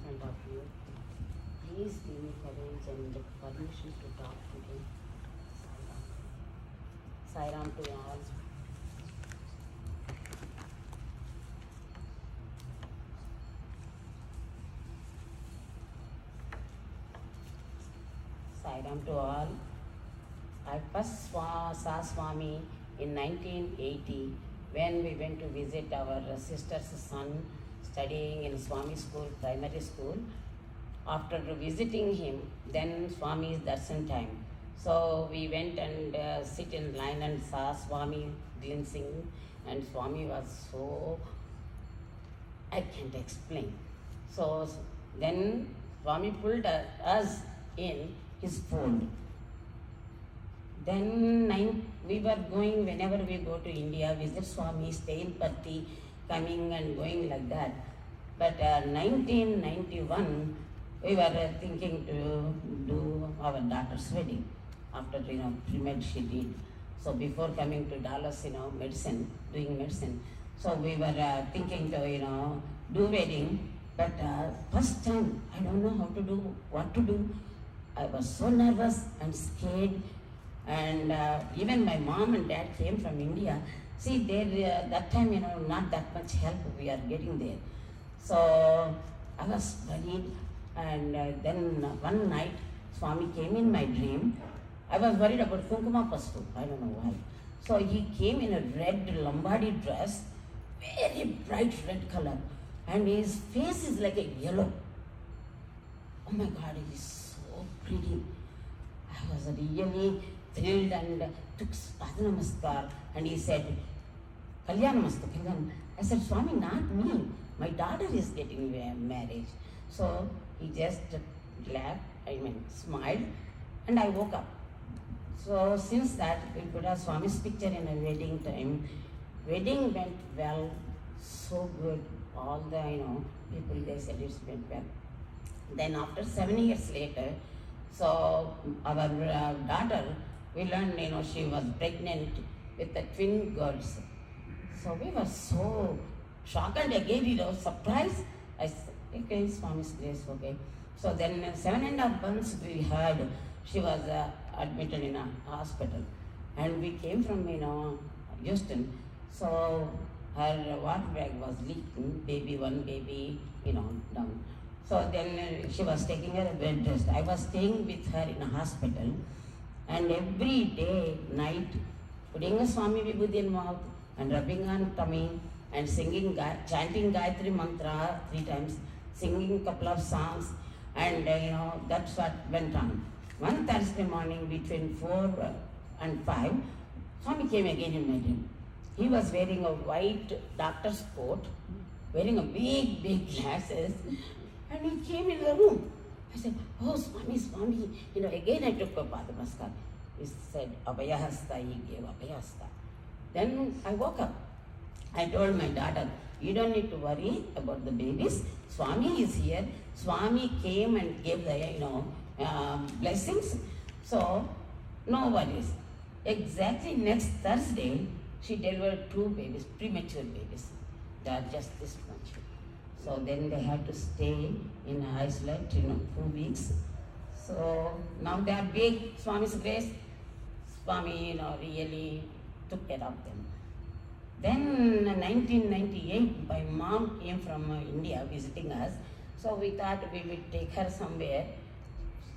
front of you. Please give me courage and permission to talk today. Sai Ram to all. Sai Ram to all. I first saw Swami in 1980 when we went to visit our sister's son studying in Swami school, primary school. After visiting him, then Swami's darshan time. So we went and sit in line and saw Swami glimpsing, and Swami was so, I can't explain. So then Swami pulled us in his fold. Then we were going, whenever we go to India, visit Swami, stay in Patti, coming and going like that. But 1991, we were thinking to do our daughter's wedding. After, pre-med she did. So before coming to Dallas, medicine, doing medicine. So we were thinking to, do wedding. But first time, I don't know how to do, what to do. I was so nervous and scared. And even my mom and dad came from India. See, that time, not that much help we are getting there. So I was worried. And then one night, Swami came in my dream. I was worried about Kunkuma Pastu. I don't know why. So he came in a red Lombardi dress, very bright red color. And his face is like a yellow. Oh my God, he is so pretty. I was really thrilled and took Padma Namaskar, and he said, Kalyana Mastu, Kalyan. I said, Swami, not me. My daughter is getting married. So he just laughed, smiled, and I woke up. So since that, we put a Swami's picture in a wedding time. Wedding went well, so good. All the, people, they said it went well. Then after 7 years later, so our daughter, we learned, she was pregnant with the twin girls. So we were so shocked and again, surprised. I said, okay, Swami's grace, okay. So then 7.5 months we heard she was admitted in a hospital. And we came from, Houston. So her water bag was leaking, one baby, down. So then she was taking her bed rest. I was staying with her in a hospital. And every day, night, putting a Swami Vibhuti in mouth and rubbing on tummy and singing, chanting Gayatri Mantra 3 times, singing a couple of songs, and that's what went on. One Thursday morning between 4 and 5, Swami came again in my dream. He was wearing a white doctor's coat, wearing a big glasses, and he came in the room. I said, oh, Swami, again I took a Padma Namaskar. He said, Abhayahasta, he gave Abhayahasta. Then I woke up. I told my daughter, you don't need to worry about the babies. Swami is here. Swami came and gave the, blessings. So, no worries. Exactly next Thursday, she delivered 2 babies, premature babies. They are just this much. So then they had to stay in Iceland, 2 weeks. So now they are big, Swami's grace. Swami, really took care of them. Then 1998, my mom came from India visiting us. So we thought we would take her somewhere.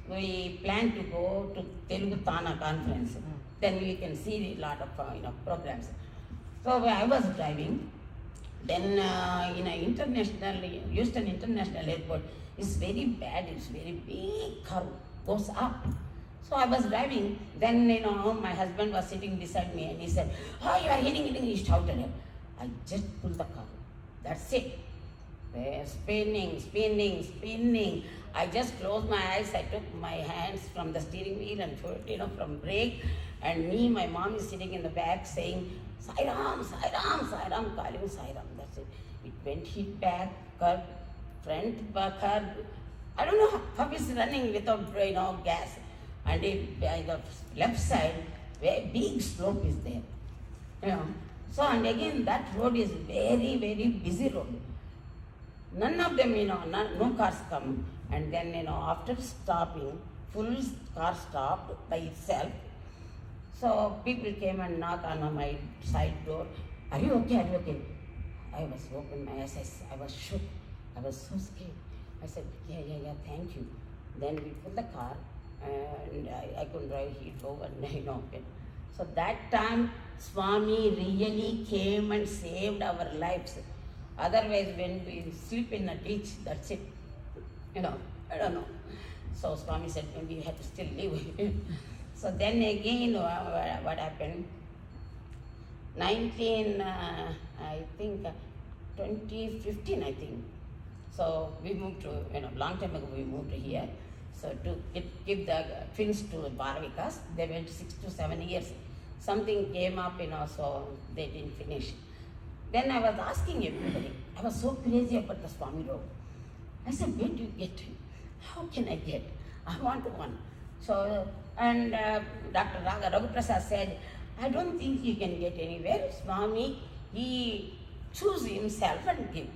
We planned to go to Telugu Tana conference. Then we can see a lot of programs. So I was driving. Then in a Houston International Airport, it's very bad. It's very big curve, goes up. So I was driving. Then my husband was sitting beside me, and he said, "Oh, you are hitting!" He shouted. I just pulled the car. That's it. Spinning. I just closed my eyes. I took my hands from the steering wheel and foot, from brake. And my mom is sitting in the back saying, Sai Ram, calling Sai Ram. That's it. It went hit back, curb, front, back, curb. I don't know how it's running without, gas. And by the left side, where big slope is there. So, and again, that road is very, very busy road. None of them, no cars come. And then, after stopping, full car stopped by itself. So people came and knocked on my side door. Are you okay? Are you okay? I was open my eyes. I was shook. I was so scared. I said, yeah, thank you. Then we pulled the car and I couldn't drive. He drove and opened. So that time, Swami really came and saved our lives. Otherwise, when we sleep in a ditch, that's it. I don't know. So Swami said, maybe you have to still live. So then again, what happened? 2015, I think. So we moved to, long time ago we moved here. So to give the twins to Baravikas, they went 6 to 7 years. Something came up, so they didn't finish. Then I was asking everybody, I was so crazy about the Swami robe. I said, where do you get it? How can I get? I want one. So, and Dr. Raghu Prasad said, I don't think you can get anywhere. Swami, he choose himself and give.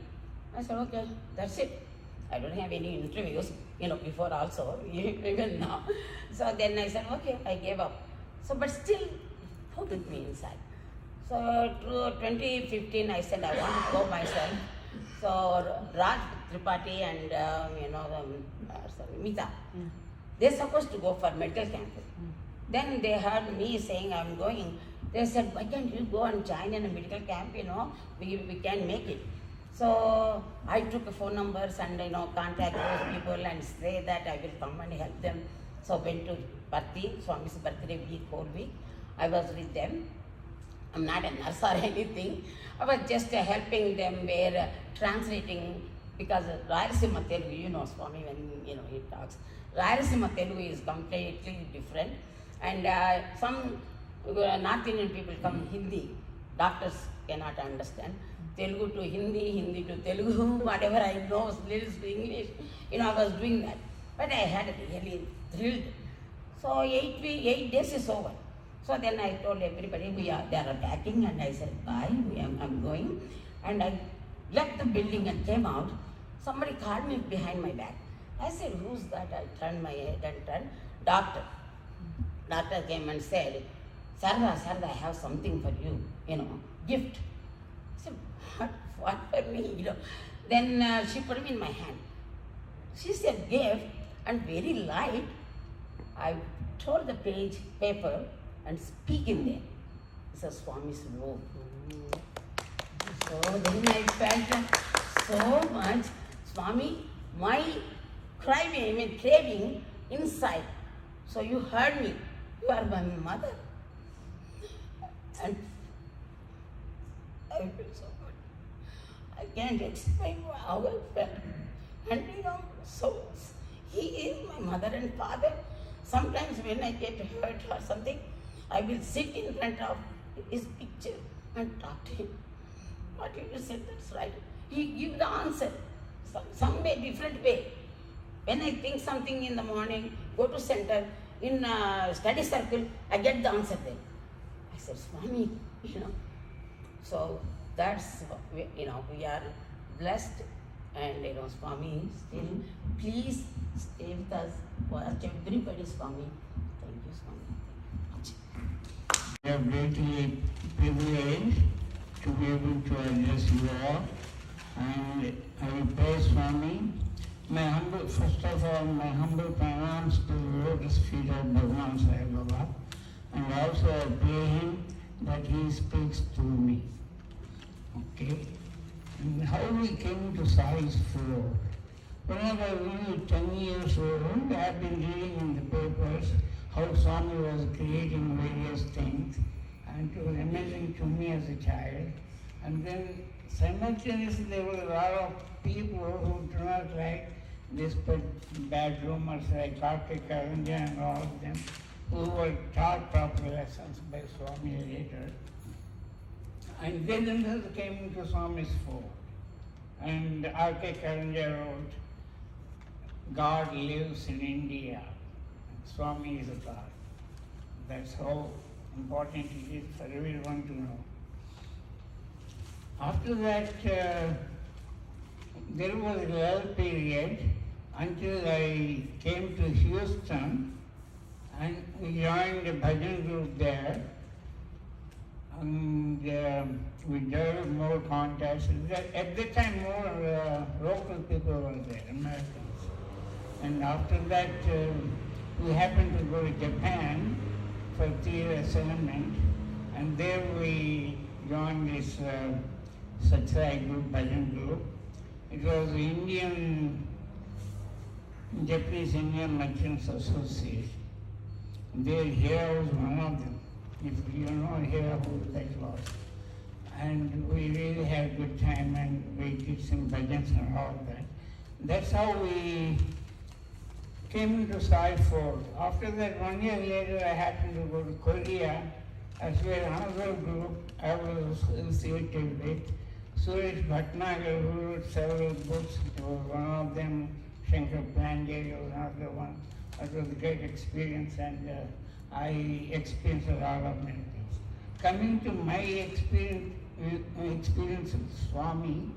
I said, okay, that's it. I don't have any interviews, before also, even now. So then I said, okay, I gave up. So, but still, put me inside. So, to 2015, I said, I want to go myself. So, Raj Tripathi and, Mita, they're supposed to go for medical camp. Then they heard me saying, I'm going. They said, why can't you go and join in a medical camp, we can make it. So I took phone numbers and, contact those people and say that I will come and help them. So went to Parthi, Swami's birthday week, whole week. I was with them. I'm not a nurse or anything. I was just helping them where translating, because Rayalaseema Telugu, Swami when, he talks. Rayalaseema Telugu is completely different. And some North Indian people come Hindi. Doctors cannot understand. Telugu to Hindi, Hindi to Telugu, whatever I know, little to English. I was doing that. But I had really thrilled. So 8 days is over. So then I told everybody, they are attacking, and I said, bye, I'm going. And I left the building and came out. Somebody called me behind my back. I said, who's that? I turned my head and turned. Doctor came and said, Sarada, I have something for you, gift. I said, what for me, Then she put it in my hand. She said, gift, and very light. I tore the paper, and speak in there. It's a Swami's robe. So then I felt so much, Swami, my craving inside. So you heard me. You are my mother. And I feel so good. I can't explain how I felt. And so he is my mother and father. Sometimes when I get hurt or something, I will sit in front of his picture and talk to him. What you said, that's right. He gives the answer, some way, different way. When I think something in the morning, go to center, in study circle, I get the answer there. I said, Swami, So that's, we are blessed, and, Swami, still, please stay with us. Watch everybody, Swami. Thank you, Swami. We are greatly privileged to be able to address you all, and I will pray Swami. First of all, my humble pranams to the lotus feet of Bhagavan Sai Baba, and also I pray him that he speaks through me. Okay? And how we came to Sai's floor. When I was only 10 years old, I have been reading in the papers how Swami was creating various things, and it was amazing to me as a child. And then simultaneously there were a lot of people who do not like this bad rumors like Karthik Karanja and all of them, who were taught proper lessons by Swami later. And they themselves came into Swami's fold. And R.K. Karanja wrote, God lives in India. Swami is a God. That's how important it is for everyone to know. After that, there was a lull period until I came to Houston and we joined a bhajan group there, and we developed more contacts. At that time, more local people were there, Americans. And after that, we happened to go to Japan for 3-year assignment, and there we joined this Satsai group, bhajan group. It was the Japanese Indian Merchants Association. Their hero was one of them. If you know hero who that was. And we really had a good time, and we did some bhajans and all that. That's how we came into Sai Fort. After that, 1 year later, I happened to go to Korea. As well, another group I was associated with. Suresh Bhatnagar, who wrote several books. He was one of them. Shankar Pandey was another one. It was a great experience, and I experienced a lot of many things. Coming to my experience with Swami,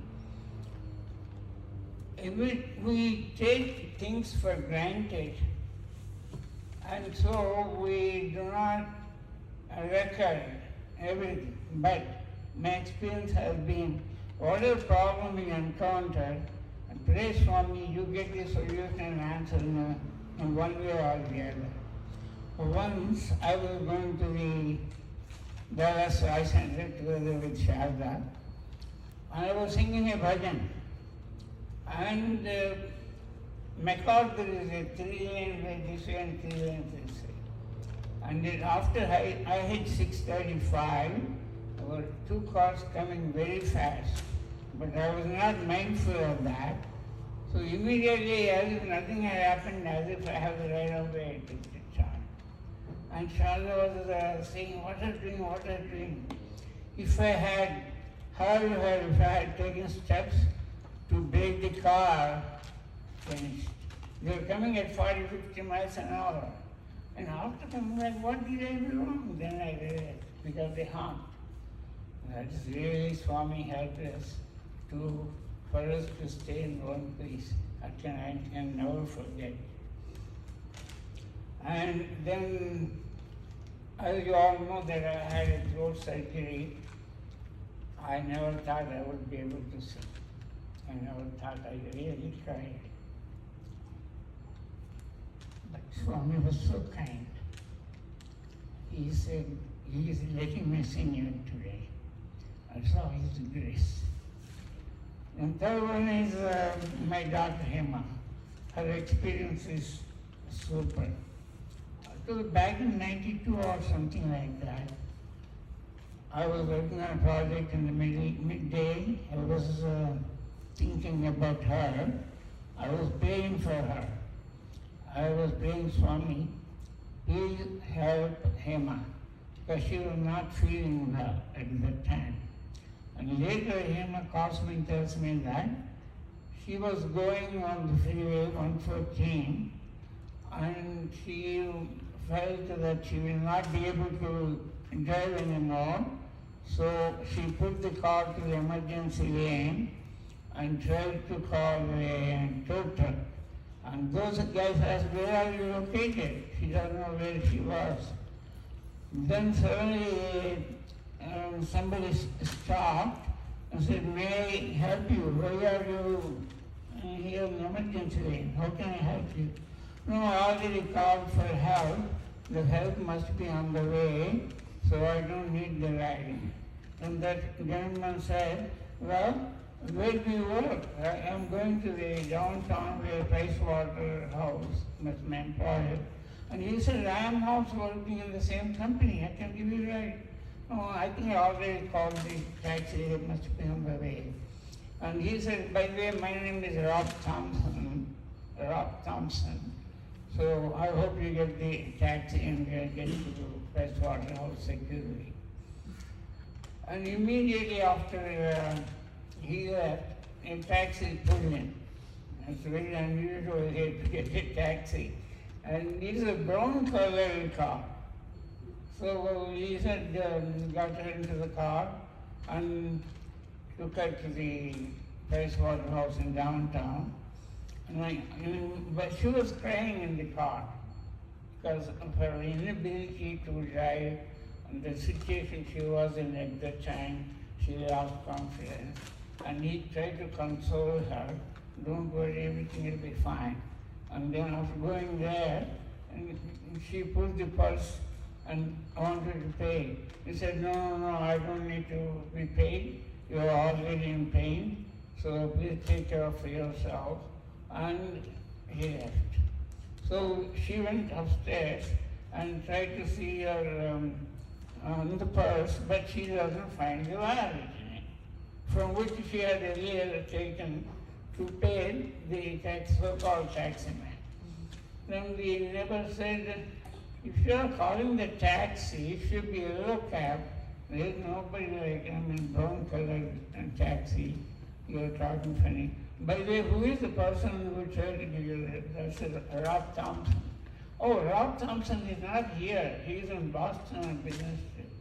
we take things for granted, and so we do not record everything. But my experience has been, whatever problem you encounter, pray Swami, you get the solution and answer in one way or the other. Once I was going to the Dallas Sai Center together with Sarada, and I was singing a bhajan. And MacArthur is a 3-lane way this way and 3-lane this way. And then after I hit 635, there were 2 cars coming very fast, but I was not mindful of that. So immediately, as if nothing had happened, as if I have the right of way, I took the charge. And Sarada was saying, what are you doing, what are you doing? If I had taken steps to brake the car, finished. They were coming at 40, 50 miles an hour. And after coming back, what did I do wrong? Then I realized, because they honked. That is really Swami helped us for us to stay in one place. I can never forget. And then, as you all know, that I had a throat surgery. I never thought I would be able to sing. I never thought I really tried. But Swami was so kind. He said, he is letting me sing even today. I saw his grace. And third one is my daughter Hema. Her experience is super. So back in 92 or something like that, I was working on a project in the midday. I was thinking about her. I was praying for her. I was praying, Swami, please help Hema, because she was not feeling well at that time. And later Hema calls me and tells me that she was going on the freeway 114 and she felt that she will not be able to drive anymore. So she put the car to the emergency lane and tried to call a tow truck. And those guys asked, where are you located? She doesn't know where she was. Then suddenly somebody stopped and said, may I help you? Why are you here in the emergency lane? How can I help you? No, I already called for help. The help must be on the way, so I don't need the ride. And that gentleman said, well, where do you work? I am going to the downtown Tryst house, that's my employer. And he said, I am also working in the same company, I can give you a ride. Oh, I think I already called the taxi, it must be on the way. And he said, by the way, my name is Rob Thompson. So I hope you get the taxi and get to Tryst house securely. And immediately after he left, a taxi pulled in. It's very unusual here to get a taxi. And it is a brown colored car. So he said, got her into the car and took her to the Pricewater House in downtown. But she was crying in the car because of her inability to drive and the situation she was in at that time. She lost confidence. And he tried to console her, don't worry, everything will be fine. And then after going there, and she put the purse and wanted to pay. He said, no, I don't need to be paid. You are already in pain, so please take care of yourself. And he left. So she went upstairs and tried to see her on the purse, but she doesn't find the wallet in it, from which she had earlier taken to pay the so-called taxi man. Then the neighbor said, if you are calling the taxi, it should be a yellow cab. There is nobody like, brown colored taxi. You are talking funny. By the way, who is the person who tried to give you that? That's Rob Thompson. Oh, Rob Thompson is not here. He is in Boston on business trip.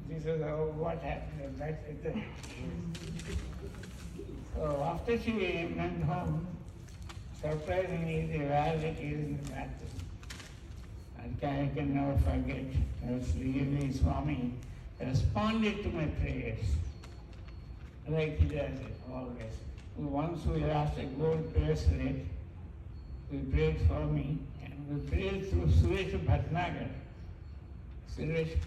This is what happened. That's it. So after she went home, surprisingly, the wallet is in the bathroom. I can never forget. As really Swami responded to my prayers, like he does it always. Once we lost a gold bracelet, we prayed for me, and we prayed through Suresh Bhatnagar. Suresh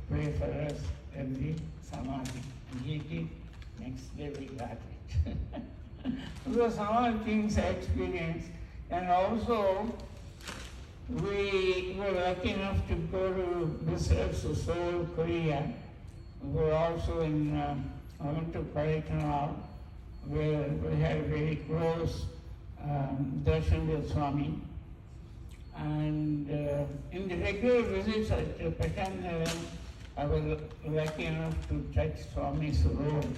pray for us at the Samadhi. And he did. Next day we got it. Those are some of the things I experienced. And also, we were lucky enough to go to research to Seoul, Korea. We were also I went to Kodaikanal, where we had a very close darshan with Swami. And in the regular visits at Patanaram, I was lucky enough to touch Swami's robe.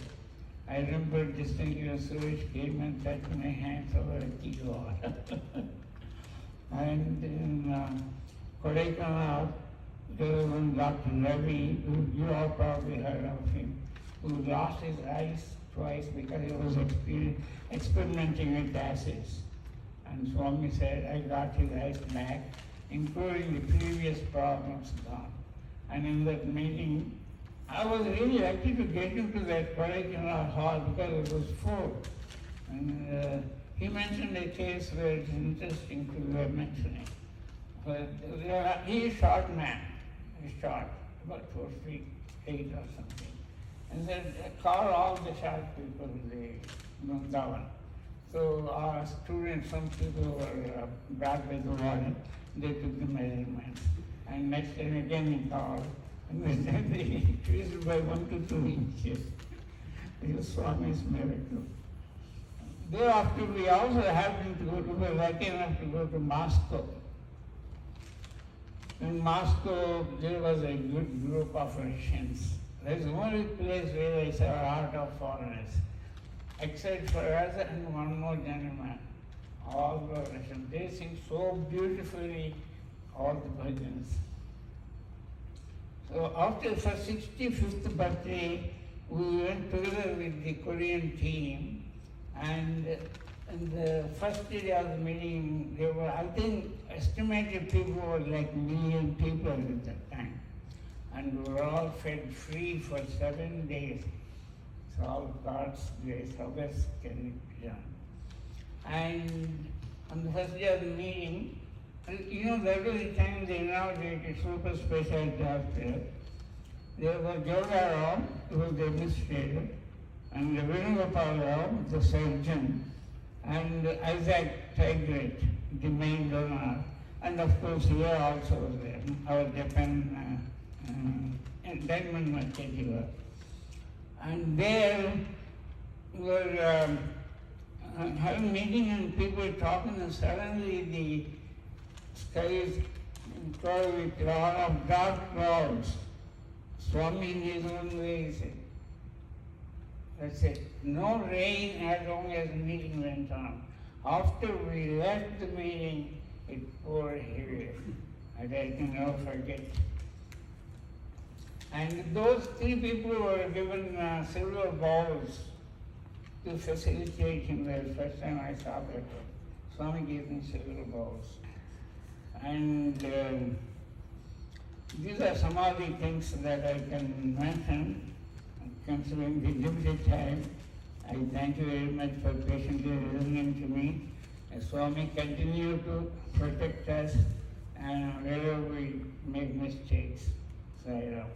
I remember distinctly when Suresh came and touched my hands over a keyboard. And in Kodaikanal, there was one Dr. Ravi, you all probably heard of him, who lost his eyes twice because he was experimenting with acids. And Swami said, I got his eyes back, including the previous problems gone. And in that meeting, I was really lucky to get into that particular hall because it was full. And he mentioned a case where it's interesting to mention it. But he is a short man. He's short, about 4'8" or something. And then call all the short people the Vrindavan. So our students, some people were brought by the warden, they took the measurements. And next time again he called, and then they increased by 1 to 2 inches. This is Swami's miracle. Thereafter we also happened to go to, we were lucky enough to go to Moscow. In Moscow, there was a good group of Russians. That's the only place where I saw a lot of foreigners, except for us and one more gentleman. All were Russians. They sing so beautifully, all the bhajans. So after her 65th birthday, we went together with the Korean team, and in the first day of the meeting, there were, I think, estimated people were like 1 million people at that time. And we were all fed free for 7 days. It's all God's grace, how else can it be done? And on the first day of the meeting, you know, that was the time they inaugurated super special doctor. There was Joga Rao, who was the administrator, and the Venugopal Rao, the surgeon, and Isaac Tigret, the main donor, and of course here also was there, our Japan diamond merchant here. And there we were having meeting and people talking, and suddenly the sky is covered with a lot of dark clouds. Swami in his own way said, that's it. No rain as long as the meeting went on. After we left the meeting, it poured heavily. And I can never forget. And those 3 people were given silver balls to facilitate him. The first time I saw that, Swami gave me silver balls. And these are some of the things that I can mention, considering the limited time. I thank you very much for patiently listening to me. And Swami continue to protect us and wherever we make mistakes. Sarada.